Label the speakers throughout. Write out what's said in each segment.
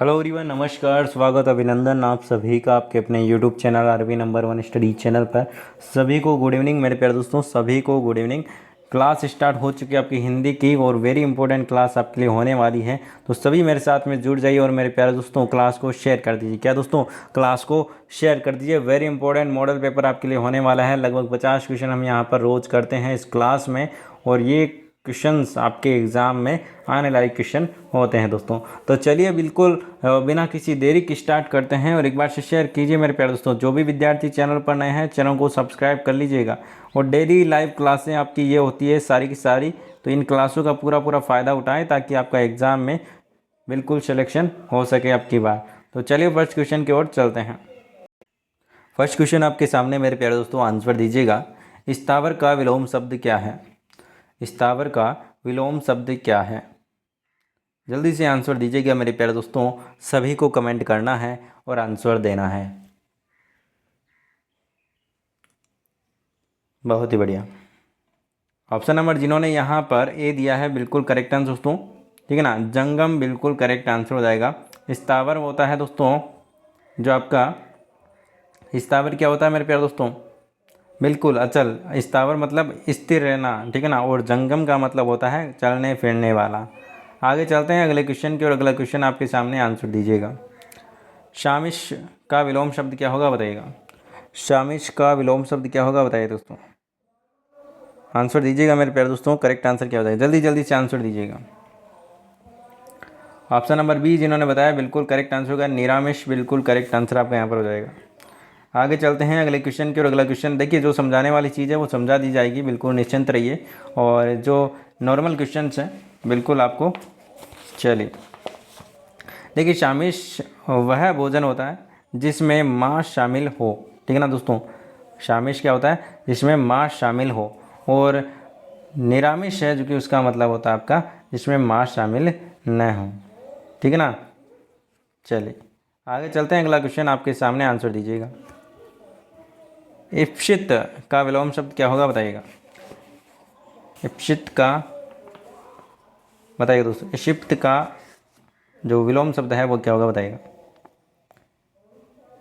Speaker 1: Hello everyone, नमस्कार, स्वागत, अभिनंदन आप सभी का आपके अपने YouTube channel RB number 1 study channel पर। सभी को गुड इवनिंग मेरे प्यारे दोस्तों, सभी को गुड इवनिंग। क्लास स्टार्ट हो चुकी है आपकी हिंदी की और वेरी इंपॉर्टेंट क्लास आपके लिए होने वाली है। तो सभी मेरे साथ में जुड़ जाइए और मेरे प्यारे दोस्तों क्लास को शेयर कर दीजिए। क्या दोस्तों, क्लास को शेयर कर दीजिए। वेरी इंपॉर्टेंट मॉडल पेपर आपके लिए होने वाला है। लगभग 50 क्वेश्चन हम यहाँ पर रोज़ करते हैं इस क्लास में, और ये क्वेश्चंस आपके एग्ज़ाम में आने लायक क्वेश्चन होते हैं दोस्तों। तो चलिए बिल्कुल बिना किसी देरी के स्टार्ट करते हैं, और एक बार से शेयर कीजिए मेरे प्यारे दोस्तों। जो भी विद्यार्थी चैनल पर नए हैं चैनल को सब्सक्राइब कर लीजिएगा। और डेली लाइव क्लासें आपकी ये होती है सारी की सारी, तो इन क्लासों का पूरा फ़ायदा उठाएं ताकि आपका एग्ज़ाम में बिल्कुल सिलेक्शन हो सके आपकी बार। तो चलिए फर्स्ट क्वेश्चन की ओर चलते हैं। फर्स्ट क्वेश्चन आपके सामने मेरे प्यारे दोस्तों, आंसर दीजिएगा। स्थावर का विलोम शब्द क्या है? स्थावर का विलोम शब्द क्या है? जल्दी से आंसर दीजिएगा मेरे प्यारे दोस्तों। सभी को कमेंट करना है और आंसर देना है। बहुत ही बढ़िया। ऑप्शन नंबर जिन्होंने यहाँ पर ए दिया है बिल्कुल करेक्ट आंसर दोस्तों, ठीक है ना। जंगम बिल्कुल करेक्ट आंसर हो जाएगा। स्थावर होता है दोस्तों जो आपका, स्थावर क्या होता है मेरे प्यारे दोस्तों? बिल्कुल अचल। स्थावर मतलब स्थिर रहना, ठीक है ना। और जंगम का मतलब होता है चलने फिरने वाला। आगे चलते हैं अगले क्वेश्चन की, और अगला क्वेश्चन आपके सामने आंसर दीजिएगा। शामिश का विलोम शब्द क्या होगा बताइएगा। शामिश का विलोम शब्द क्या होगा बताइए दोस्तों। आंसर दीजिएगा मेरे प्यारे दोस्तों, करेक्ट आंसर क्या हो जाएगा? जल्दी जल्दी से आंसर दीजिएगा। ऑप्शन नंबर बी जिन्होंने बताया बिल्कुल करेक्ट आंसर होगा निरामिष, बिल्कुल करेक्ट आंसर आपका यहाँ पर हो जाएगा। आगे चलते हैं अगले क्वेश्चन की, और अगला क्वेश्चन देखिए, जो समझाने वाली चीज़ है वो समझा दी जाएगी, बिल्कुल निश्चिंत रहिए। और जो नॉर्मल क्वेश्चंस हैं बिल्कुल आपको, चलिए देखिए, शामिश वह भोजन होता है जिसमें मांस शामिल हो, ठीक है ना दोस्तों। शामिश क्या होता है? जिसमें मांस शामिल हो। और निरामिष है जो कि उसका मतलब होता है आपका जिसमें मांस शामिल न हो, ठीक है ना। चलिए आगे चलते हैं, अगला क्वेश्चन आपके सामने, आंसर दीजिएगा। इप्सित का विलोम शब्द क्या होगा बताइएगा। इप्सित का बताइए दोस्तों, इप्सित का जो विलोम शब्द है वो क्या होगा बताइएगा।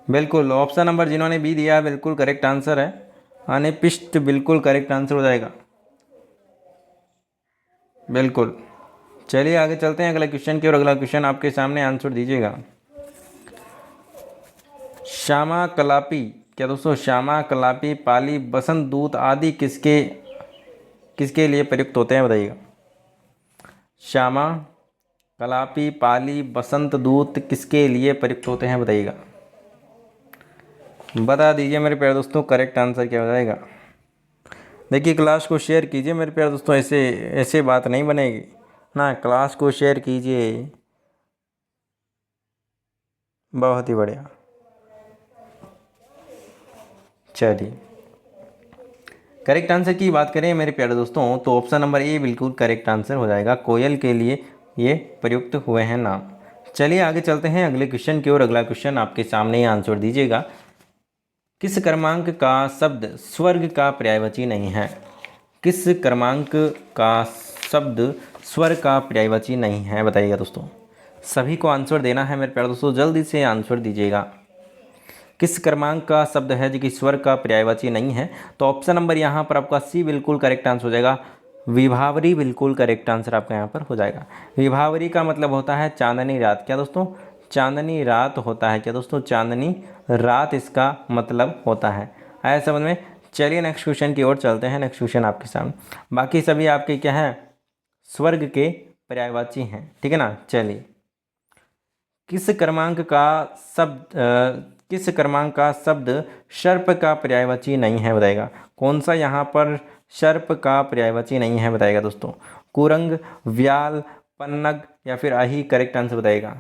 Speaker 1: बिल्कुल ऑप्शन नंबर जिन्होंने बी दिया है बिल्कुल करेक्ट आंसर है। अनिपिष्ट बिल्कुल करेक्ट आंसर हो जाएगा, बिल्कुल। चलिए आगे चलते हैं अगले क्वेश्चन की, और अगला क्वेश्चन आपके सामने, आंसर दीजिएगा। श्यामा कलापी, क्या दोस्तों, श्यामा कलापी, पाली, बसंत दूत आदि किसके किसके लिए प्रयुक्त होते हैं बताइएगा। श्यामा कलापी, पाली, बसंत दूत किसके लिए प्रयुक्त होते हैं बताइएगा। बता दीजिए मेरे प्यारे दोस्तों, करेक्ट आंसर क्या हो जाएगा। देखिए क्लास को शेयर कीजिए मेरे प्यारे दोस्तों, ऐसे ऐसे बात नहीं बनेगी ना। क्लास को शेयर कीजिए, बहुत ही बढ़िया। चलिए करेक्ट आंसर की बात करें मेरे प्यारे दोस्तों, तो ऑप्शन नंबर ए बिल्कुल करेक्ट आंसर हो जाएगा। कोयल के लिए ये प्रयुक्त हुए हैं नाम। चलिए आगे चलते हैं अगले क्वेश्चन की, और अगला क्वेश्चन आपके सामने ही आंसर दीजिएगा। किस क्रमांक का शब्द स्वर्ग का पर्यायवाची नहीं है? किस क्रमांक का शब्द स्वर्ग का पर्यायवाची नहीं है बताइएगा दोस्तों। सभी को आंसर देना है मेरे प्यारे दोस्तों, जल्दी से आंसर दीजिएगा। किस क्रमांक का शब्द है जो कि स्वर का पर्यायवाची नहीं है? तो ऑप्शन नंबर यहाँ पर आपका सी बिल्कुल करेक्ट आंसर हो जाएगा। विभावरी बिल्कुल करेक्ट आंसर आपका यहाँ पर हो जाएगा। विभावरी का मतलब होता है चांदनी रात। क्या दोस्तों? चांदनी रात होता है। क्या दोस्तों? चांदनी रात इसका मतलब होता है। आया समझ में? चलिए नेक्स्ट क्वेश्चन की ओर चलते हैं। नेक्स्ट क्वेश्चन आपके सामने, बाकी सभी आपके क्या है, स्वर्ग के पर्यायवाची हैं, ठीक है ना। चलिए किस क्रमांक का शब्द किस क्रमांक का शब्द सर्प का पर्यायवाची नहीं है बताएगा। कौन सा यहाँ पर सर्प का पर्यायवाची नहीं है बताएगा दोस्तों। कुरंग, व्याल, पन्नग या फिर आही करेक्ट आंसर बताएगा।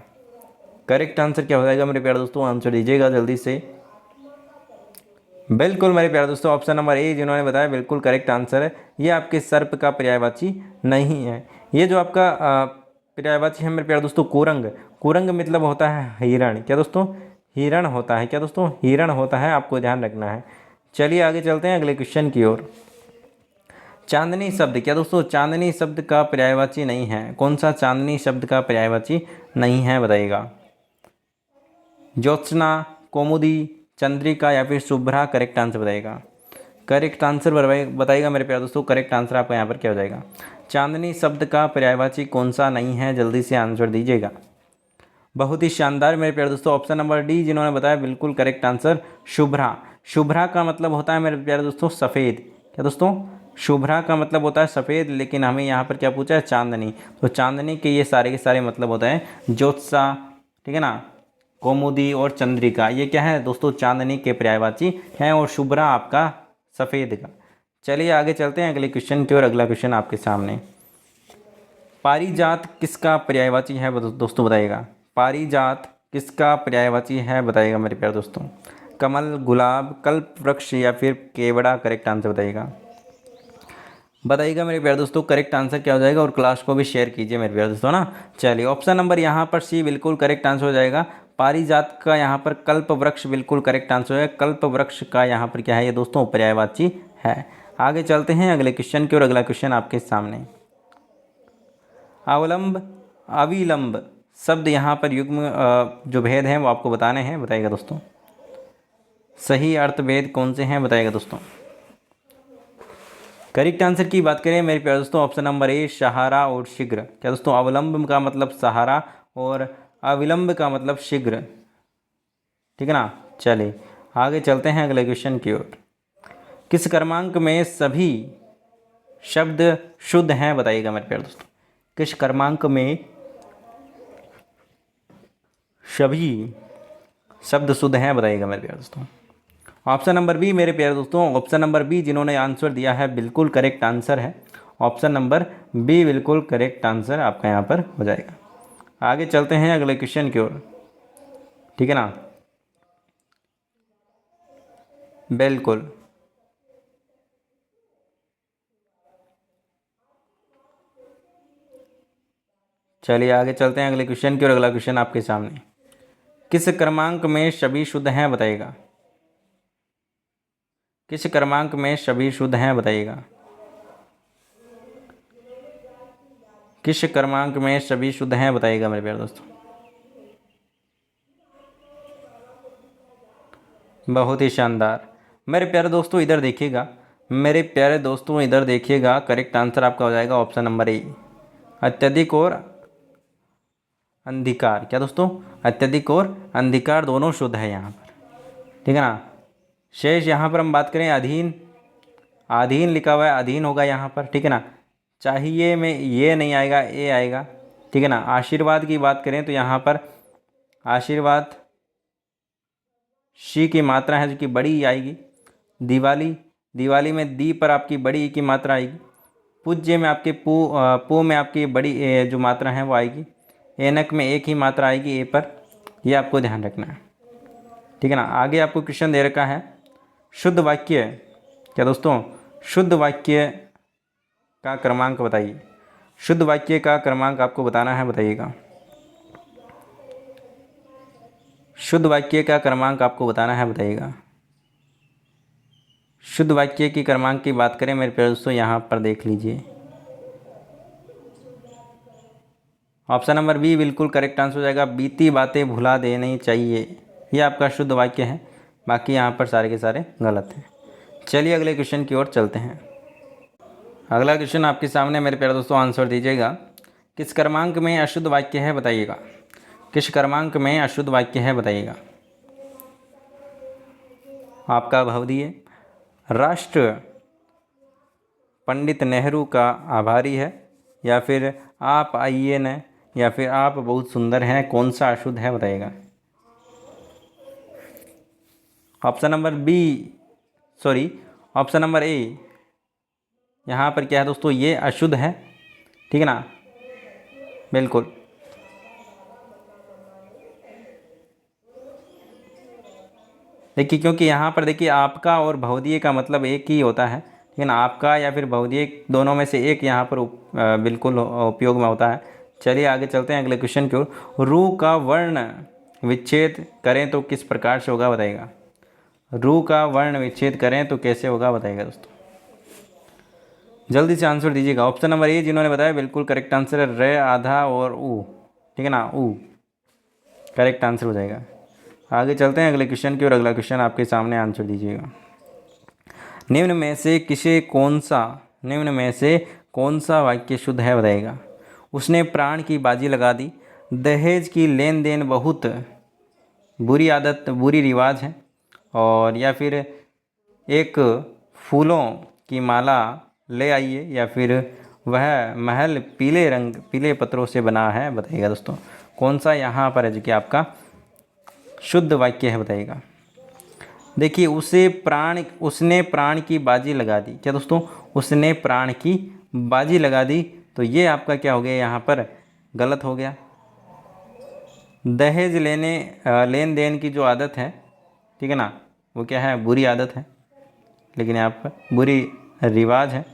Speaker 1: करेक्ट आंसर क्या हो जाएगा मेरे प्यारे दोस्तों, आंसर दीजिएगा जल्दी से। बिल्कुल मेरे प्यारे दोस्तों, ऑप्शन नंबर ए जिन्होंने बताया बिल्कुल करेक्ट आंसर है। ये आपके सर्प का पर्यायवाची नहीं है। ये जो आपका पर्यायवाची है मेरे प्यारे दोस्तों कुरंग। कुरंग मतलब होता है हिरण। क्या दोस्तों? हिरण होता है। क्या दोस्तों? हिरण होता है, आपको ध्यान रखना है। चलिए आगे चलते हैं अगले क्वेश्चन की ओर। चांदनी शब्द, क्या दोस्तों चांदनी शब्द का पर्यायवाची नहीं है? कौन सा चांदनी शब्द का पर्यायवाची नहीं है बताइएगा। ज्योत्सना, कौमुदी, चंद्रिका या फिर शुभ्रा करेक्ट आंसर बताएगा। करेक्ट आंसर बताइएगा मेरे प्यारे दोस्तों। करेक्ट आंसर आपका यहाँ पर क्या हो जाएगा? चांदनी शब्द का पर्यायवाची कौन सा नहीं है? जल्दी से आंसर दीजिएगा। बहुत ही शानदार मेरे प्यारे दोस्तों, ऑप्शन नंबर डी जिन्होंने बताया बिल्कुल करेक्ट आंसर शुभ्रा। शुभ्रा का मतलब होता है मेरे प्यारे दोस्तों सफ़ेद। क्या दोस्तों? शुभ्रा का मतलब होता है सफ़ेद, लेकिन हमें यहाँ पर क्या पूछा है? चांदनी। तो चांदनी के ये सारे के सारे मतलब होता है ज्योत्सा, ठीक है ना, कौमुदी और चंद्रिका, ये क्या है दोस्तों? चांदनी के पर्यायवाची हैं, और शुभ्रा आपका सफ़ेद का। चलिए आगे चलते हैं अगले क्वेश्चन की ओर। अगला क्वेश्चन आपके सामने, पारिजात किसका पर्यायवाची है दोस्तों बताइएगा। पारिजात किसका पर्यायवाची है बताइएगा मेरे प्यारे दोस्तों। कमल, गुलाब, कल्प वृक्ष या फिर केवड़ा करेक्ट आंसर बताइएगा मेरे प्यारे दोस्तों। करेक्ट आंसर क्या हो जाएगा? और क्लास को भी शेयर कीजिए मेरे प्यारे दोस्तों ना। चलिए ऑप्शन नंबर यहाँ पर सी बिल्कुल करेक्ट आंसर हो जाएगा। पारिजात का यहाँ पर कल्प वृक्ष बिल्कुल करेक्ट आंसर है। कल्प वृक्ष का यहाँ पर क्या है ये दोस्तों? पर्यायवाची है। आगे चलते हैं अगले क्वेश्चन की ओर। अगला क्वेश्चन आपके सामने, अवलंब, अविलंब शब्द यहाँ पर युग्म जो भेद हैं वो आपको बताने हैं, बताइएगा दोस्तों। सही अर्थ भेद कौन से हैं बताइएगा दोस्तों। करेक्ट आंसर की बात करें मेरे प्यारे दोस्तों, ऑप्शन नंबर ए सहारा और शीघ्र। क्या दोस्तों? अवलंब का मतलब सहारा और अविलंब का मतलब शीघ्र, ठीक है ना। चलिए आगे चलते हैं अगले क्वेश्चन की ओर। किस क्रमांक में सभी शब्द शुद्ध हैं बताइएगा मेरे प्यारे दोस्तों। किस क्रमांक में सभी शब्द शुद्ध हैं बताइएगा मेरे प्यारे दोस्तों। ऑप्शन नंबर बी मेरे प्यारे दोस्तों, ऑप्शन नंबर बी जिन्होंने आंसर दिया है बिल्कुल करेक्ट आंसर है। ऑप्शन नंबर बी बिल्कुल करेक्ट आंसर आपका यहाँ पर हो जाएगा। आगे चलते हैं अगले क्वेश्चन की ओर, ठीक है ना। बिल्कुल चलिए आगे चलते हैं अगले क्वेश्चन की ओर। अगला क्वेश्चन आपके सामने, किस क्रमांक में सभी शुद्ध हैं बताइएगा। किस क्रमांक में सभी शुद्ध हैं बताइएगा। किस क्रमांक में सभी शुद्ध हैं बताइएगा मेरे प्यारे दोस्तों। बहुत ही शानदार मेरे प्यारे दोस्तों, इधर देखिएगा। मेरे प्यारे दोस्तों इधर देखिएगा, करेक्ट आंसर आपका हो जाएगा ऑप्शन नंबर ए, अत्यधिक और अंधिकार। क्या दोस्तों? अत्यधिक और अंधिकार दोनों शुद्ध है यहाँ पर, ठीक है ना। शेष यहाँ पर हम बात करें अधीन, अधीन लिखा हुआ है, अधीन होगा यहाँ पर, ठीक है ना। चाहिए में ये नहीं आएगा, ए आएगा, ठीक है ना। आशीर्वाद की बात करें तो यहाँ पर आशीर्वाद शी की मात्रा है जो कि बड़ी आएगी। दिवाली, दिवाली में दी पर आपकी बड़ी ई की मात्रा आएगी। पूज्य में आपके पू में आपकी बड़ी ए जो मात्रा है वो आएगी। एनक में एक ही मात्रा आएगी ए पर, ये आपको ध्यान रखना है, ठीक है ना। आगे आपको क्वेश्चन दे रखा है, शुद्ध वाक्य। क्या दोस्तों? शुद्ध वाक्य का क्रमांक बताइए। शुद्ध वाक्य का क्रमांक आपको बताना है, बताइएगा। शुद्ध वाक्य का क्रमांक आपको बताना है, बताइएगा। शुद्ध वाक्य की क्रमांक की बात करें मेरे प्यारे दोस्तों, यहाँ पर देख लीजिए। ऑप्शन नंबर बी बिल्कुल करेक्ट आंसर हो जाएगा, बीती बातें भुला देनी चाहिए। ये आपका शुद्ध वाक्य है, बाकी यहाँ पर सारे के सारे गलत हैं। चलिए अगले क्वेश्चन की ओर चलते हैं। अगला क्वेश्चन आपके सामने मेरे प्यारे दोस्तों, आंसर दीजिएगा। किस क्रमांक में अशुद्ध वाक्य है बताइएगा। किस क्रमांक में अशुद्ध वाक्य है बताइएगा। आपका भवदीय, राष्ट्र पंडित नेहरू का आभारी है, या फिर आप आइए न, या फिर आप बहुत सुंदर हैं, कौन सा अशुद्ध है बताइएगा। Option number B, sorry option number A यहाँ पर क्या है दोस्तों? ये अशुद्ध है, ठीक है ना। बिल्कुल देखिए, क्योंकि यहाँ पर देखिए आपका और भवदीय का मतलब एक ही होता है, ठीक है ना। आपका या फिर भवदीय दोनों में से एक यहाँ पर बिल्कुल उपयोग में होता है। चलिए आगे चलते हैं अगले क्वेश्चन की ओर। रू का वर्ण विच्छेद करें तो किस प्रकार से होगा बताइएगा। रू का वर्ण विच्छेद करें तो कैसे होगा बताइएगा दोस्तों। जल्दी से आंसर दीजिएगा। ऑप्शन नंबर ए जिन्होंने बताया बिल्कुल करेक्ट आंसर है, रे आधा और ऊ, ठीक है ना, ऊ करेक्ट आंसर हो जाएगा। आगे चलते हैं अगले क्वेश्चन की ओर। अगला क्वेश्चन आपके सामने, आंसर दीजिएगा। निम्न में से कौन सा वाक्य शुद्ध है बताइएगा। उसने प्राण की बाजी लगा दी, दहेज की लेन देन बहुत बुरी रिवाज है, और या फिर एक फूलों की माला ले आइए, या फिर वह महल पीले पत्रों से बना है बताइएगा दोस्तों। कौन सा यहाँ पर है जो कि आपका शुद्ध वाक्य है बताइएगा। देखिए, उसने प्राण की बाजी लगा दी, क्या दोस्तों, उसने प्राण की बाजी लगा दी, तो ये आपका क्या हो गया, यहाँ पर गलत हो गया। दहेज लेन देन की जो आदत है, ठीक है ना, वो क्या है, बुरी आदत है, लेकिन यहाँ पर बुरी रिवाज है।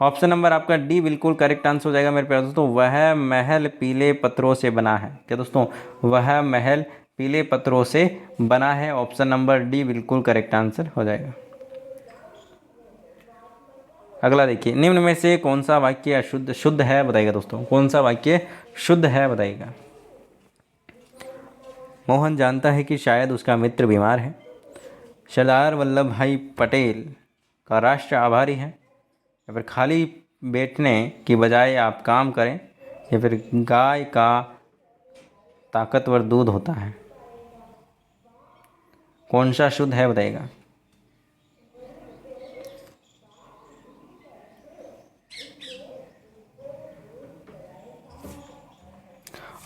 Speaker 1: ऑप्शन नंबर आपका डी बिल्कुल करेक्ट आंसर हो जाएगा मेरे प्यारे दोस्तों। वह महल पीले पत्रों से बना है, क्या दोस्तों, वह महल पीले पत्रों से बना है। ऑप्शन नंबर डी बिल्कुल करेक्ट आंसर हो जाएगा। अगला देखिए, निम्न में से कौन सा वाक्य शुद्ध है बताइएगा दोस्तों। कौन सा वाक्य शुद्ध है बताइएगा। मोहन जानता है कि शायद उसका मित्र बीमार है। सरदार वल्लभ भाई पटेल का राष्ट्र आभारी है, या फिर खाली बैठने की बजाय आप काम करें, या फिर गाय का ताकतवर दूध होता है। कौन सा शुद्ध है बताइएगा।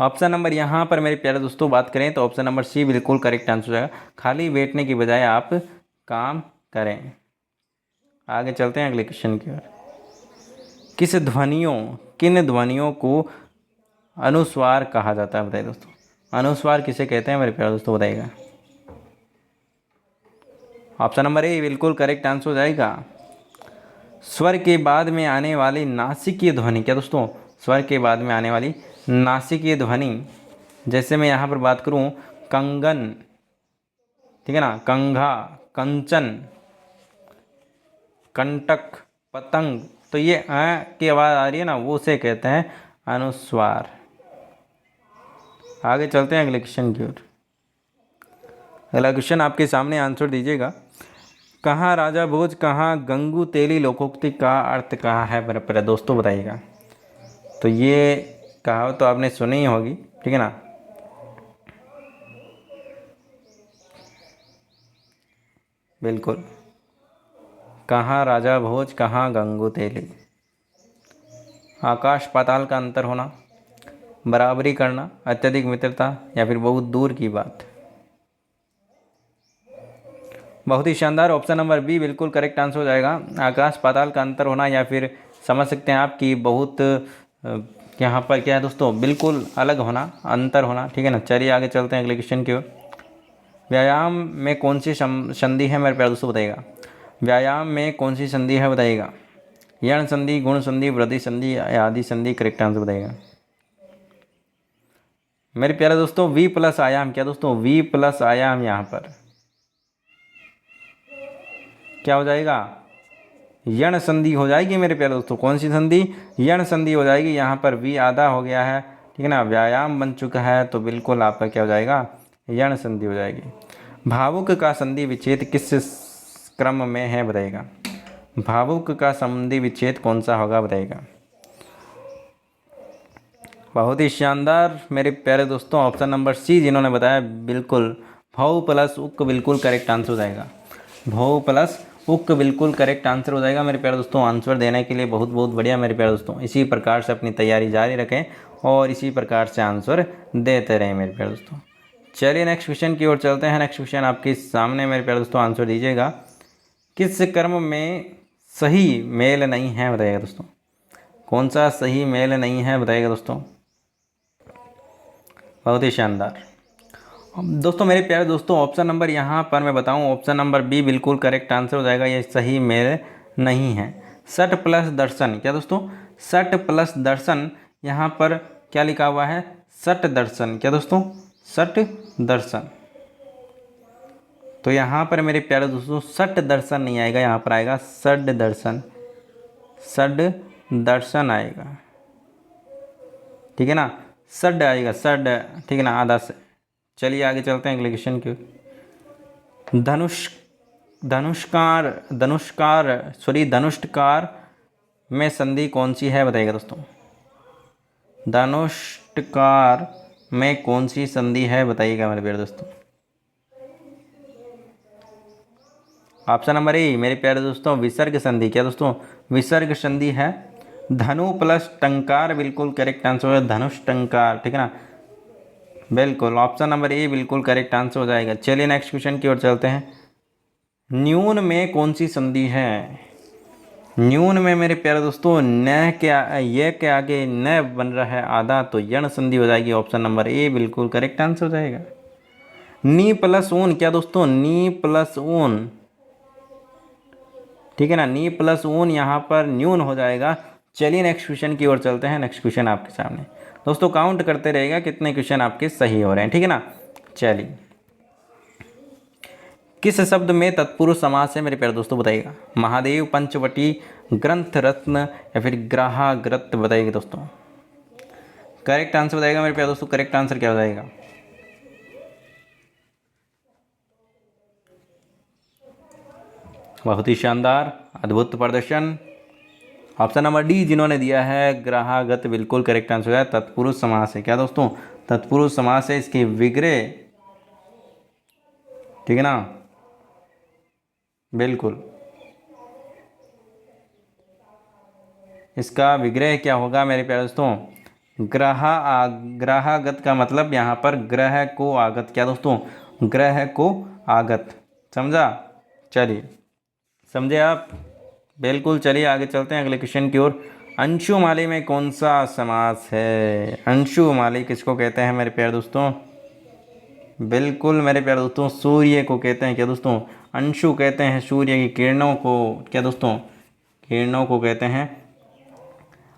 Speaker 1: ऑप्शन नंबर यहाँ पर मेरे प्यारे दोस्तों बात करें तो ऑप्शन नंबर सी बिल्कुल करेक्ट आंसर हो जाएगा। खाली बैठने की बजाय आप काम करें। आगे चलते हैं अगले क्वेश्चन की ओर। किन ध्वनियों को अनुस्वार कहा जाता है बताइए दोस्तों। अनुस्वार किसे कहते हैं मेरे प्यारे दोस्तों बताइएगा। ऑप्शन नंबर ए बिल्कुल करेक्ट आंसर हो जाएगा। स्वर के बाद में आने वाली नासिकीय ध्वनि, क्या दोस्तों, स्वर के बाद में आने वाली नासिकीय ध्वनि, जैसे मैं यहाँ पर बात करूँ कंगन, ठीक है ना, कंघा, कंचन, कंटक, पतंग, तो ये की आवाज़ आ रही है ना, वो उसे कहते हैं अनुस्वार। आगे चलते हैं अगले क्वेश्चन की ओर। अगला क्वेश्चन आपके सामने, आंसर दीजिएगा। कहाँ राजा भोज कहाँ गंगू तेली लोकोक्ति का अर्थ कहाँ है मेरे दोस्तों बताइएगा। तो ये कहावत तो आपने सुनी ही होगी, ठीक है ना। बिल्कुल, कहाँ राजा भोज कहाँ गंगू तेली। आकाश पाताल का अंतर होना, बराबरी करना, अत्यधिक मित्रता, या फिर बहुत दूर की बात। बहुत ही शानदार, ऑप्शन नंबर बी बिल्कुल करेक्ट आंसर हो जाएगा। आकाश पाताल का अंतर होना, या फिर समझ सकते हैं आप कि बहुत यहाँ पर क्या है दोस्तों, बिल्कुल अलग होना, अंतर होना, ठीक है ना। चलिए आगे चलते हैं अगले क्वेश्चन की ओर। व्यायाम में कौन सी संधि है मेरे प्यारे दोस्तों बताइएगा। व्यायाम में कौन सी संधि है बताइएगा। यण संधि, गुण संधि, वृद्धि संधि, आदि संधि, करेक्ट आंसर बताइएगा मेरे प्यारे दोस्तों। वी प्लस आयाम, क्या दोस्तों, वी प्लस आयाम यहाँ पर क्या हो जाएगा, यण संधि हो जाएगी मेरे प्यारे दोस्तों। कौन सी संधि, यण संधि हो जाएगी। यहाँ पर वी आधा हो गया है, ठीक है ना, व्यायाम बन चुका है, तो बिल्कुल आपका क्या हो जाएगा, यण संधि हो जाएगी। भावुक का संधि विच्छेद किस क्रम में है बताइएगा। भावुक का संधि विच्छेद कौन सा होगा बताइएगा। बहुत ही शानदार मेरे प्यारे दोस्तों, ऑप्शन नंबर सी जिन्होंने बताया, बिल्कुल भाव प्लस उक बिल्कुल करेक्ट आंसर हो जाएगा। भाव प्लस उक बिल्कुल करेक्ट आंसर हो जाएगा मेरे प्यारे दोस्तों। आंसर देने के लिए बहुत बहुत बढ़िया मेरे प्यारे दोस्तों। इसी प्रकार से अपनी तैयारी जारी रखें और इसी प्रकार से आंसर देते रहें मेरे प्यारे दोस्तों। चलिए नेक्स्ट क्वेश्चन की ओर चलते हैं। नेक्स्ट क्वेश्चन आपके सामने मेरे प्यारे दोस्तों, आंसर दीजिएगा। किस कर्म में सही मेल नहीं है बताइएगा दोस्तों। कौन सा सही मेल नहीं है बताइएगा दोस्तों। बहुत ही शानदार दोस्तों, मेरे प्यारे दोस्तों, ऑप्शन नंबर यहाँ पर मैं बताऊँ, ऑप्शन नंबर बी बिल्कुल करेक्ट आंसर हो जाएगा। ये सही मेल नहीं है। सठ प्लस दर्शन, क्या दोस्तों, सठ प्लस दर्शन, यहाँ पर क्या लिखा हुआ है, सठ दर्शन, क्या दोस्तों, सठ दर्शन। तो यहाँ पर मेरे प्यारे दोस्तों सठ दर्शन नहीं आएगा, यहाँ पर आएगा षड दर्शन, षड दर्शन आएगा, ठीक है ना, षड आएगा, षड, ठीक है ना, आधा से, चलिए आगे चलते हैं अगले क्वेश्चन की ओर। धनुष्टकार में संधि कौन सी है बताइएगा दोस्तों। धनुष्टकार में कौन सी संधि है बताइएगा मेरे प्यारे दोस्तों। ऑप्शन नंबर ए मेरे प्यारे दोस्तों विसर्ग संधि। क्या दोस्तों, विसर्ग संधि है। धनु प्लस टंकार बिल्कुल करेक्ट आंसर है, धनुष टंकार, ठीक है ना, बिल्कुल ऑप्शन नंबर ए बिल्कुल करेक्ट आंसर हो जाएगा। चलिए नेक्स्ट क्वेश्चन की ओर चलते हैं। न्यून में कौन सी संधि है। न्यून में मेरे प्यारे दोस्तों न के आगे न बन रहा है आधा, तो यण संधि हो जाएगी। ऑप्शन नंबर ए बिल्कुल करेक्ट आंसर हो जाएगा। नी प्लस ऊन, क्या दोस्तों, नी प्लस ऊन, ठीक है ना, नी प्लस ऊन यहाँ पर न्यून हो जाएगा। चलिए नेक्स्ट क्वेश्चन की ओर चलते हैं। नेक्स्ट क्वेश्चन आपके सामने दोस्तों, काउंट करते रहेगा कितने क्वेश्चन आपके सही हो रहे हैं, ठीक है ना। चलिए, किस शब्द में तत्पुरुष समास है मेरे प्यारे दोस्तों बताइएगा। महादेव, पंचवटी, ग्रंथ रत्न या फिर ग्राहाग्रत बताइएगा दोस्तों। करेक्ट आंसर बताइएगा मेरे प्यारे दोस्तों, करेक्ट आंसर क्या हो जाएगा। बहुत ही शानदार, अद्भुत प्रदर्शन। ऑप्शन नंबर डी जिन्होंने दिया है ग्राहागत बिल्कुल करेक्ट आंसर है। तत्पुरुष समास है। क्या दोस्तों, तत्पुरुष समास है। इसके विग्रह, ठीक है ना, बिल्कुल इसका विग्रह क्या होगा मेरे प्यारे दोस्तों, ग्राहागत का मतलब यहाँ पर ग्रह को आगत। क्या दोस्तों, ग्रह को आगत, समझा। चलिए, समझे आप, बिल्कुल। चलिए आगे चलते हैं अगले क्वेश्चन की ओर। अंशुमाली में कौन सा समास है। अंशुमाली किसको कहते हैं मेरे प्यारे दोस्तों, बिल्कुल मेरे प्यारे दोस्तों सूर्य को कहते हैं। क्या दोस्तों, अंशु कहते हैं सूर्य की किरणों को। क्या दोस्तों, किरणों को कहते हैं।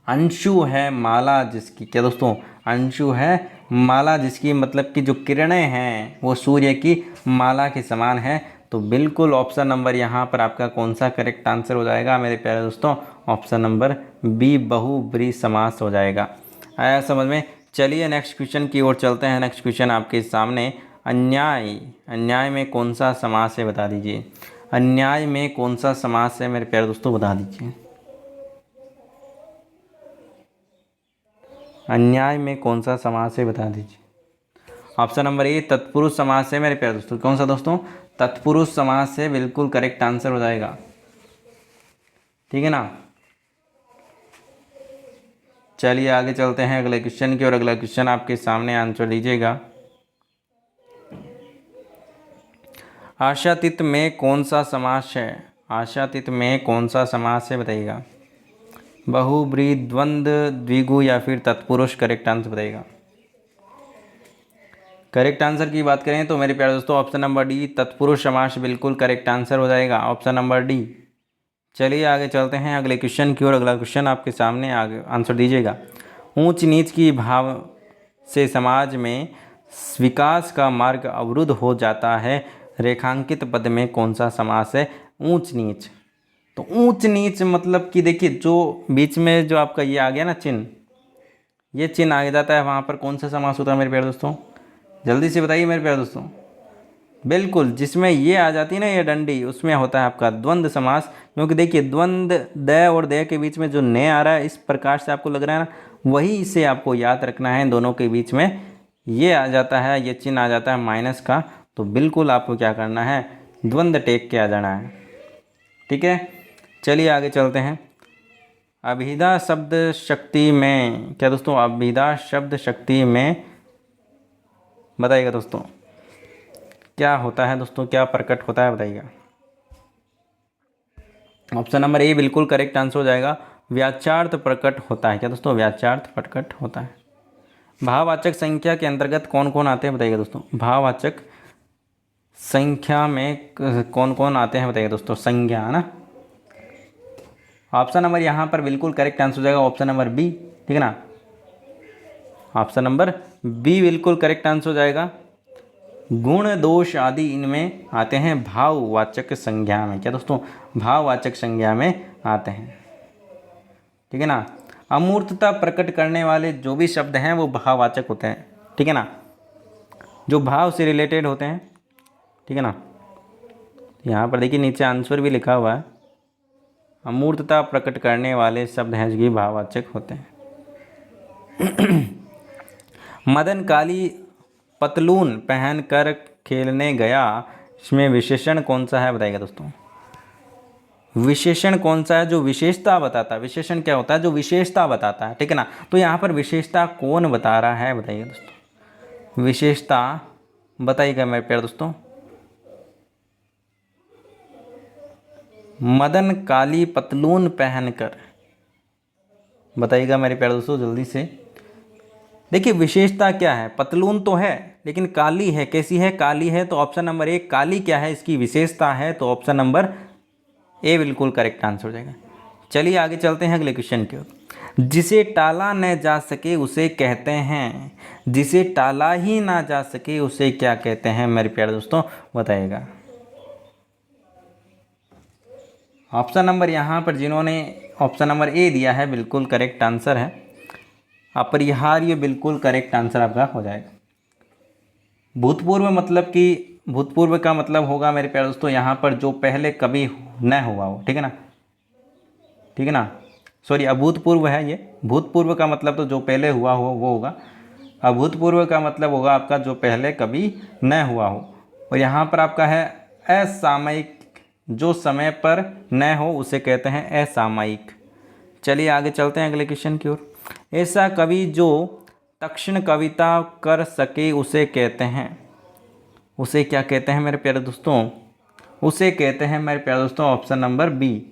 Speaker 1: अंशु है माला जिसकी, क्या दोस्तों, अंशु है माला जिसकी, मतलब कि जो किरणें हैं वो सूर्य की माला के समान है। तो बिल्कुल ऑप्शन नंबर यहाँ पर आपका कौन सा करेक्ट आंसर हो जाएगा मेरे प्यारे दोस्तों, ऑप्शन नंबर बी बहुब्रीहि समास हो जाएगा। आया समझ में। चलिए नेक्स्ट क्वेश्चन की ओर चलते हैं। नेक्स्ट क्वेश्चन आपके सामने, अन्याय, अन्याय में कौन सा समास है बता दीजिए। अन्याय में कौन सा समास है मेरे प्यारे दोस्तों बता दीजिए। अन्याय में कौन सा समास है बता दीजिए। ऑप्शन नंबर ए तत्पुरुष समास है मेरे प्यारे दोस्तों। कौन सा दोस्तों, तत्पुरुष समास है, बिल्कुल करेक्ट आंसर हो जाएगा, ठीक है ना। चलिए आगे चलते हैं अगले क्वेश्चन की ओर। अगला क्वेश्चन आपके सामने, आंसर लीजिएगा। आशातीत में कौन सा समास है। आशातीत में कौन सा समास है बताइएगा। बहुब्रीहि, द्वंद्व, द्विगु या फिर तत्पुरुष, करेक्ट आंसर बताइएगा। करेक्ट आंसर की बात करें तो मेरे प्यारे दोस्तों ऑप्शन नंबर डी तत्पुरुष समास बिल्कुल करेक्ट आंसर हो जाएगा, ऑप्शन नंबर डी। चलिए आगे चलते हैं अगले क्वेश्चन की ओर। अगला क्वेश्चन आपके सामने, आगे आंसर दीजिएगा। ऊंच नीच की भाव से समाज में विकास का मार्ग अवरुद्ध हो जाता है। रेखांकित पद में कौन सा समास है। ऊंच नीच, तो ऊंच नीच मतलब कि देखिए जो बीच में जो आपका ये आ गया ना चिन्ह, ये चिन्ह आ जाता है, वहाँ पर कौन सा समास होता है मेरे प्यारे दोस्तों, जल्दी से बताइए मेरे प्यारे दोस्तों। बिल्कुल, जिसमें ये आ जाती है ना ये डंडी, उसमें होता है आपका द्वंद्व समास। क्योंकि देखिए द्वंद्व द और दे के बीच में जो ने आ रहा है, इस प्रकार से आपको लग रहा है ना, वही इसे आपको याद रखना है। दोनों के बीच में ये आ जाता है, ये चिन्ह आ जाता है माइनस का, तो बिल्कुल आपको क्या करना है, द्वंद्व टेक के आ जाना है, ठीक है। चलिए आगे चलते हैं। अभिधा शब्द शक्ति में, क्या दोस्तों, अभिधा शब्द शक्ति में बताइएगा दोस्तों क्या होता है। दोस्तों क्या प्रकट होता है बताइएगा। ऑप्शन नंबर ए बिल्कुल करेक्ट आंसर हो जाएगा। व्याचार्थ प्रकट होता है। क्या दोस्तों, व्याचार्थ प्रकट होता है। भाववाचक संख्या के अंतर्गत कौन कौन आते हैं बताइएगा दोस्तों। भाववाचक संख्या में कौन कौन आते हैं बताइएगा दोस्तों, संज्ञा, है ना। ऑप्शन नंबर यहाँ पर बिल्कुल करेक्ट आंसर हो जाएगा, ऑप्शन नंबर बी, ठीक है ना। ऑप्शन नंबर बी बिल्कुल करेक्ट आंसर हो जाएगा। गुण दोष आदि इनमें आते हैं भाववाचक संज्ञा में। क्या दोस्तों, भाववाचक संज्ञा में आते हैं, ठीक है ना। अमूर्तता प्रकट करने वाले जो भी शब्द हैं वो भाववाचक होते हैं, ठीक है ना। जो भाव से रिलेटेड होते हैं, ठीक है ना। यहाँ पर देखिए नीचे आंसर भी लिखा हुआ है, अमूर्तता प्रकट करने वाले शब्द हैं जो कि भाववाचक होते हैं। मदन काली पतलून पहनकर खेलने गया, इसमें विशेषण कौन सा है बताइएगा दोस्तों। विशेषण कौन सा है जो विशेषता बताता है। विशेषण क्या होता है, जो विशेषता बताता है, ठीक है ना। तो यहाँ पर विशेषता कौन बता रहा है बताइए दोस्तों, विशेषता बताइएगा मेरे प्यारे दोस्तों। मदन काली पतलून पहनकर, बताइएगा मेरे प्यारे दोस्तों जल्दी से। देखिए विशेषता क्या है, पतलून तो है लेकिन काली है, कैसी है, काली है। तो ऑप्शन नंबर ए काली क्या है, इसकी विशेषता है। तो ऑप्शन नंबर ए बिल्कुल करेक्ट आंसर हो जाएगा। चलिए आगे चलते हैं अगले क्वेश्चन की ओर। जिसे टाला न जा सके उसे कहते हैं, जिसे टाला ही ना जा सके उसे क्या कहते हैं मेरे प्यारे दोस्तों, बताइएगा। ऑप्शन नंबर यहाँ पर जिन्होंने ऑप्शन नंबर ए दिया है बिल्कुल करेक्ट आंसर है। अपरिहार्य बिल्कुल करेक्ट आंसर आपका हो जाएगा। भूतपूर्व मतलब कि भूतपूर्व का मतलब होगा मेरे प्यारे दोस्तों यहाँ पर जो पहले कभी न हुआ हो, ठीक है ना, ठीक है ना। सॉरी अभूतपूर्व है ये, भूतपूर्व का मतलब तो जो पहले हुआ हो वो होगा, अभूतपूर्व का मतलब होगा आपका जो पहले कभी न हुआ हो। और यहाँ पर आपका है असामयिक, जो समय पर न हो उसे कहते हैं असामयिक। चलिए आगे चलते हैं अगले क्वेश्चन की ओर। ऐसा कवि जो तक्षण कविता कर सके उसे कहते हैं, उसे क्या कहते हैं मेरे प्यारे दोस्तों, उसे कहते हैं मेरे प्यारे दोस्तों ऑप्शन नंबर बी,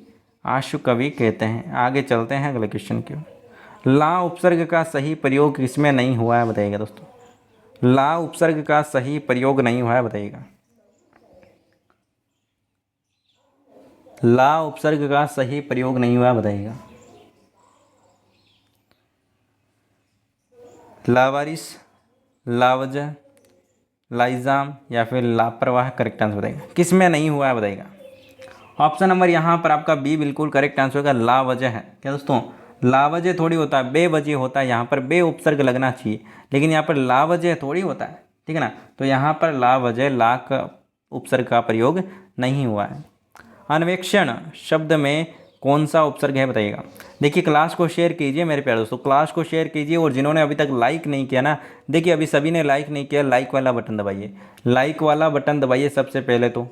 Speaker 1: आशु कवि कहते हैं। आगे चलते हैं अगले क्वेश्चन की ओर। ला उपसर्ग का सही प्रयोग किसमें नहीं हुआ है बताइएगा दोस्तों। ला उपसर्ग का सही प्रयोग नहीं हुआ है बताइएगा। ला उपसर्ग का सही प्रयोग नहीं हुआ बताइएगा। लावारिस, लावजह, लाइजाम या फिर लापरवाह करेक्ट आंसर बताइएगा। किस में नहीं हुआ है बताइएगा। ऑप्शन नंबर यहाँ पर आपका बी बिल्कुल करेक्ट आंसर होगा, लावजह है। क्या दोस्तों, लावजह थोड़ी होता है, बेवजह होता है। यहाँ पर बे उपसर्ग लगना चाहिए लेकिन यहाँ पर लावजह थोड़ी होता है, ठीक है ना। तो यहाँ पर लावजह ला का उपसर्ग का प्रयोग नहीं हुआ है। अन्वेक्षण शब्द में कौन सा उपसर्ग है बताइएगा। देखिए क्लास को शेयर कीजिए मेरे प्यारे दोस्तों, क्लास को शेयर कीजिए। और जिन्होंने अभी तक लाइक नहीं किया ना, देखिए अभी सभी ने लाइक नहीं किया, लाइक वाला बटन दबाइए, लाइक वाला बटन दबाइए सबसे पहले तो।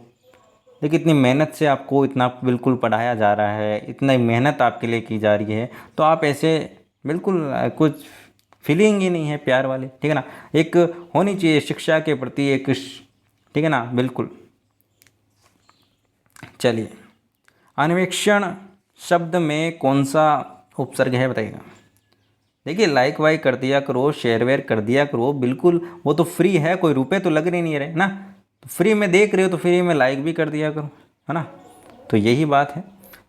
Speaker 1: देखिए इतनी मेहनत से आपको इतना बिल्कुल पढ़ाया जा रहा है, इतनी मेहनत आपके लिए की जा रही है, तो आप ऐसे बिल्कुल कुछ फीलिंग ही नहीं है प्यार वाले, ठीक है ना। एक होनी चाहिए शिक्षा के प्रति एक, ठीक है ना, बिल्कुल। चलिए अन्वेक्षण शब्द में कौन सा उपसर्ग है बताइएगा। देखिए लाइक वाइक कर दिया करो, शेयर वेयर कर दिया करो, बिल्कुल वो तो फ्री है, कोई रुपए तो लग नहीं रहे ना। तो फ्री में देख रहे हो तो फ्री में लाइक भी कर दिया करो, है ना। तो यही बात है।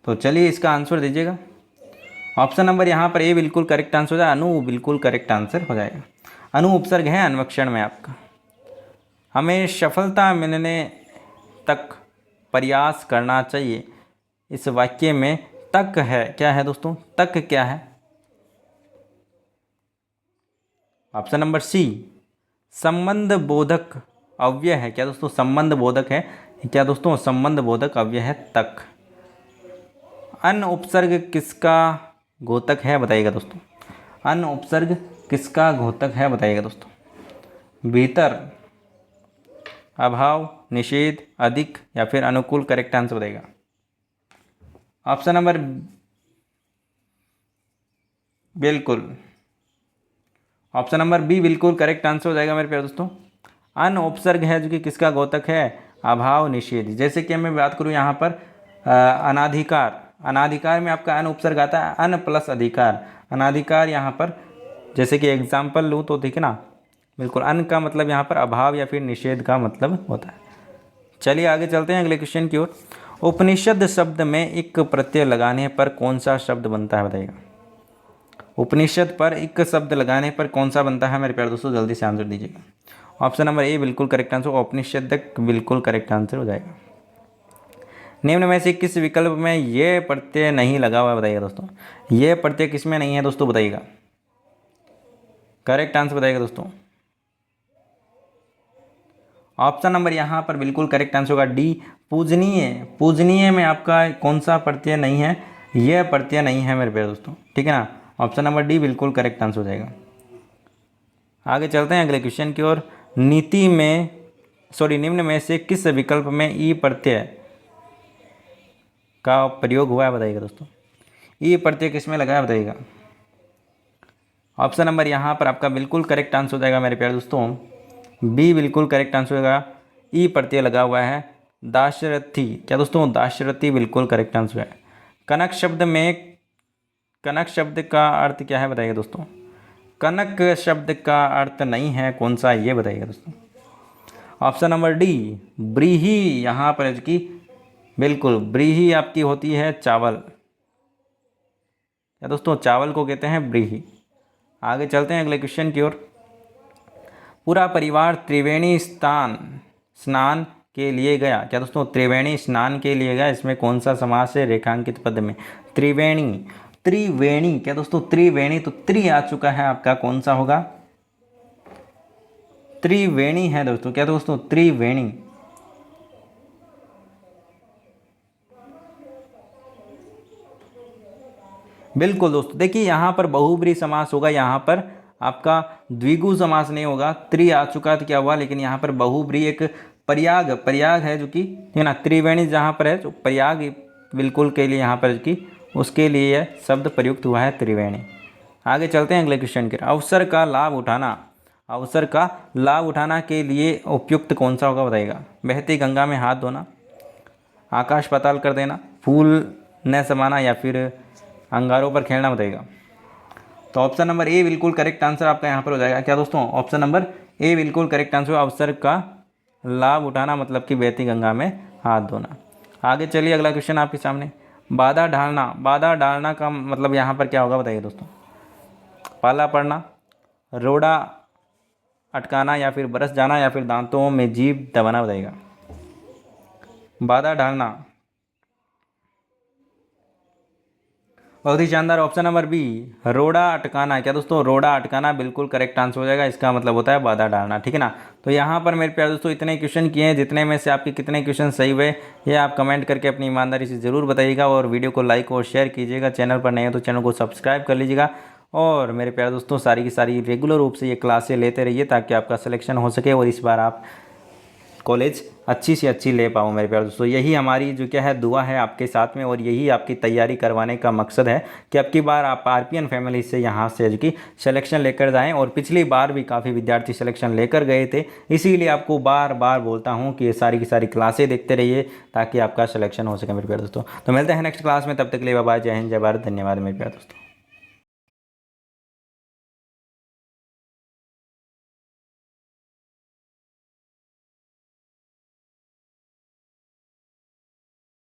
Speaker 1: तो चलिए इसका आंसर दीजिएगा। ऑप्शन नंबर यहाँ पर ए बिल्कुल करेक्ट आंसर हो जाए, अनु बिल्कुल करेक्ट आंसर हो जाएगा। अनु उपसर्ग है अन्वेक्षण में आपका। हमें सफलता मिलने तक प्रयास करना चाहिए, इस वाक्य में तक है, क्या है दोस्तों, तक क्या है। ऑप्शन नंबर सी संबंध बोधक अव्यय है। क्या दोस्तों, संबंध बोधक है। क्या दोस्तों, संबंध बोधक अव्यय है तक। अन उपसर्ग किसका घोतक है बताइएगा दोस्तों। अन उपसर्ग किसका घोतक है बताइएगा दोस्तों। भीतर, अभाव, निषेध, अधिक या फिर अनुकूल करेक्ट आंसर बताइएगा। ऑप्शन नंबर बिल्कुल, ऑप्शन नंबर बी बिल्कुल करेक्ट आंसर हो जाएगा मेरे प्यारे दोस्तों। अन उपसर्ग है जो कि किसका घोतक है, अभाव, निषेध। जैसे कि मैं बात करूँ यहाँ पर अनाधिकार, अनाधिकार में आपका अन उपसर्ग आता है, अन प्लस अधिकार, अनाधिकार। यहाँ पर जैसे कि एग्जाम्पल लूँ तो ठीक है ना, बिल्कुल अन का मतलब यहाँ पर अभाव या फिर निषेध का मतलब होता है। चलिए आगे चलते हैं अगले क्वेश्चन की ओर। उपनिषद शब्द में एक प्रत्यय लगाने पर कौन सा शब्द बनता है बताइएगा। उपनिषद पर एक शब्द लगाने पर कौन सा बनता है मेरे प्यारे दोस्तों, जल्दी से आंसर दीजिएगा। ऑप्शन नंबर ए बिल्कुल करेक्ट आंसर, उपनिषदक बिल्कुल करेक्ट आंसर हो जाएगा। निम्न में से किस विकल्प में ये प्रत्यय नहीं लगा हुआ है बताइएगा दोस्तों। ये प्रत्यय किस में नहीं है दोस्तों, बताइएगा, करेक्ट आंसर बताइएगा दोस्तों। ऑप्शन नंबर यहाँ पर बिल्कुल करेक्ट आंसर होगा डी, पूजनीय। पूजनीय में आपका कौन सा प्रत्यय नहीं है, यह प्रत्यय नहीं है मेरे प्यारे दोस्तों, ठीक है ना। ऑप्शन नंबर डी बिल्कुल करेक्ट आंसर हो जाएगा। आगे चलते हैं अगले क्वेश्चन की ओर। निम्न में से किस विकल्प में ई प्रत्यय का प्रयोग हुआ है बताइएगा दोस्तों। ई प्रत्यय किस में लगा है बताइएगा। ऑप्शन नंबर यहाँ पर आपका बिल्कुल करेक्ट आंसर हो जाएगा मेरे प्यारे दोस्तों, बी बिल्कुल करेक्ट आंसर होगा। ई प्रत्यय लगा हुआ है दाशरथी। क्या दोस्तों, दाशरथी बिल्कुल करेक्ट आंसर है। कनक शब्द का अर्थ क्या है बताइएगा दोस्तों। कनक शब्द का अर्थ नहीं है कौन सा, ये बताइएगा दोस्तों। ऑप्शन नंबर डी ब्रीही, यहाँ पर इसकी बिल्कुल ब्रीही आपकी होती है चावल। क्या दोस्तों, चावल को कहते हैं ब्रीही। आगे चलते हैं अगले क्वेश्चन की ओर। पूरा परिवार त्रिवेणी स्नान के लिए गया। क्या दोस्तों, त्रिवेणी स्नान के लिए गया, इसमें कौन सा समास है रेखांकित पद में। त्रिवेणी। क्या दोस्तों, त्रिवेणी, तो त्रि आ चुका है आपका, कौन सा होगा, त्रिवेणी है दोस्तों। क्या दोस्तों, त्रिवेणी। बिल्कुल दोस्तों, देखिए यहाँ पर बहुब्रीहि समास होगा, यहाँ पर आपका द्विगु समास नहीं होगा। त्रि आ चुका तो क्या हुआ, लेकिन यहाँ पर बहुब्रीहि एक पर्याग है जो कि, है ना, त्रिवेणी जहाँ पर है जो पर्याग बिल्कुल के लिए यहाँ पर कि उसके लिए यह शब्द प्रयुक्त हुआ है त्रिवेणी। आगे चलते हैं अगले क्वेश्चन के। अवसर का लाभ उठाना के लिए उपयुक्त कौन सा होगा बताइएगा। बहती गंगा में हाथ धोना, आकाश पाताल कर देना, फूल न समाना, या फिर अंगारों पर खेलना बताइएगा। तो ऑप्शन नंबर ए बिल्कुल करेक्ट आंसर आपका यहाँ पर हो जाएगा। क्या दोस्तों, ऑप्शन नंबर ए बिल्कुल करेक्ट आंसर। अवसर का लाभ उठाना मतलब कि बहती गंगा में हाथ धोना। आगे चलिए अगला क्वेश्चन आपके सामने। बाधा डालना का मतलब यहाँ पर क्या होगा बताइए दोस्तों। पाला पड़ना, रोड़ा अटकाना, या फिर बरस जाना, या फिर दांतों में जीभ दबाना बताइएगा। बाधा डालना, बहुत ही शानदार। ऑप्शन नंबर बी रोड़ा अटकाना। क्या दोस्तों, रोड़ा अटकाना बिल्कुल करेक्ट आंसर हो जाएगा, इसका मतलब होता है बाधा डालना, ठीक है ना। तो यहाँ पर मेरे प्यारे दोस्तों इतने क्वेश्चन किए हैं, जितने में से आपके कितने क्वेश्चन सही हुए ये आप कमेंट करके अपनी ईमानदारी से ज़रूर बताइएगा, और वीडियो को लाइक और शेयर कीजिएगा। चैनल पर नए हो तो चैनल को सब्सक्राइब कर लीजिएगा। और मेरे प्यारे दोस्तों सारी की सारी रेगुलर रूप से ये क्लासें लेते रहिए, ताकि आपका सिलेक्शन हो सके और इस बार आप कॉलेज अच्छी से अच्छी ले पाओ मेरे प्यारे दोस्तों। यही हमारी जो क्या है दुआ है आपके साथ में, और यही आपकी तैयारी करवाने का मकसद है कि अब की बार आप आरपीएन फैमिली से यहाँ से जो कि सिलेक्शन लेकर जाएं। और पिछली बार भी काफ़ी विद्यार्थी सिलेक्शन लेकर गए थे, इसीलिए आपको बार बार बोलता हूँ कि ये सारी की सारी क्लासें देखते रहिए ताकि आपका सिलेक्शन हो सके मेरे प्यारे दोस्तों। तो मिलते हैं नेक्स्ट क्लास में, तब तक के लिए बाय बाय, जय हिंद, जय भारत, धन्यवाद मेरे प्यारे दोस्तों।